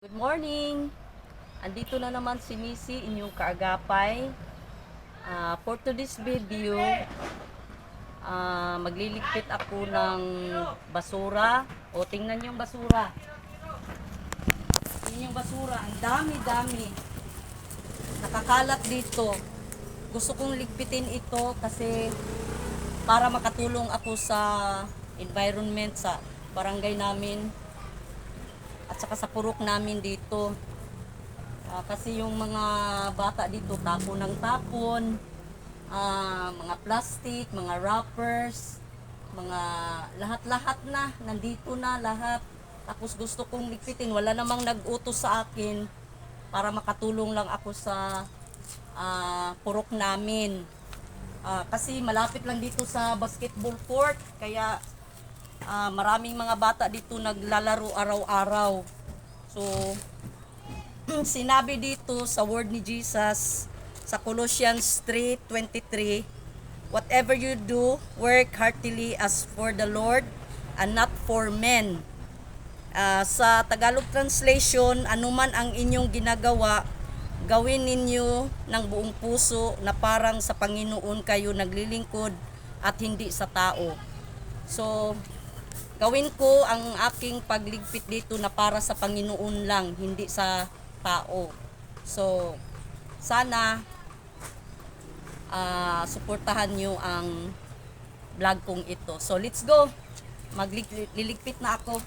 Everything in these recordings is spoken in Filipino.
Good morning! Andito na naman si Missy, inyong kaagapay. For today's video, magliligpit ako ng basura. O, tingnan yung basura. Tingnan yung basura. Ang dami-dami. Nakakalat dito. Gusto kong ligpitin ito kasi para makatulong ako sa environment sa barangay namin at saka sa purok namin dito. Kasi yung mga bata dito tapon ng tapon, mga plastic, mga wrappers, mga lahat-lahat na, nandito na lahat. Tapos gusto kong ligpitin, wala namang nag-utos sa akin para makatulong lang ako sa purok namin. Kasi malapit lang dito sa basketball court, kaya maraming mga bata dito naglalaro araw-araw. So, sinabi dito sa word ni Jesus sa Colossians 3:23, whatever you do, work heartily as for the Lord and not for men. Sa Tagalog translation, anuman ang inyong ginagawa, gawin ninyo ng buong puso na parang sa Panginoon kayo naglilingkod at hindi sa tao. So, gawin ko ang aking pagligpit dito na para sa Panginoon lang, hindi sa tao. So, sana suportahan nyo ang vlog kong ito. So, let's go! Magliligpit na ako.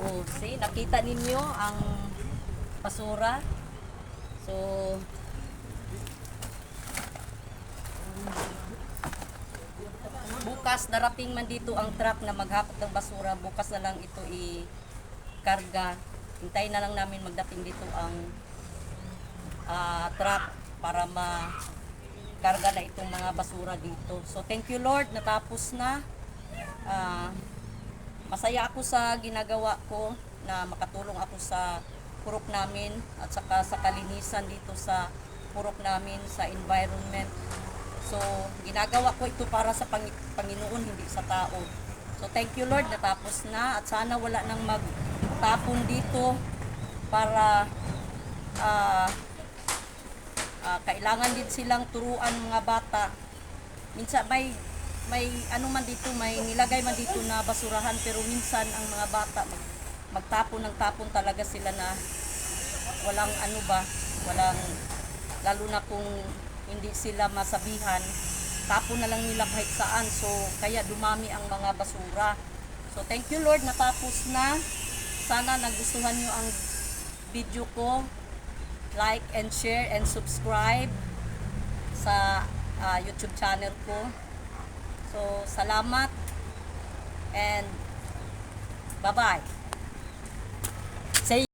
Oh, see, nakita ninyo ang basura. So, bukas darating man dito ang truck na maghakot ng basura. Bukas na lang ito i-karga. Hintayin na lang namin magdating dito ang truck para makarga na itong mga basura dito. So, thank you Lord, natapos na. Masaya ako sa ginagawa ko na makatulong ako sa purok namin at saka sa kalinisan dito sa purok namin, sa environment. So, ginagawa ko ito para sa Panginoon, hindi sa tao. So, thank you Lord, natapos na at sana wala nang magtapon dito para kailangan din silang turuan mga bata. Minsan may ano man dito, may nilagay man dito na basurahan, pero minsan ang mga bata magtapon ng tapon talaga sila na walang ano ba, walang, lalo na kung hindi sila masabihan, tapon na lang nila kahit saan. So kaya dumami ang mga basura. So thank you Lord, natapos na. Sana nagustuhan nyo ang video ko. Like and share and subscribe sa YouTube channel ko. So, salamat and bye-bye.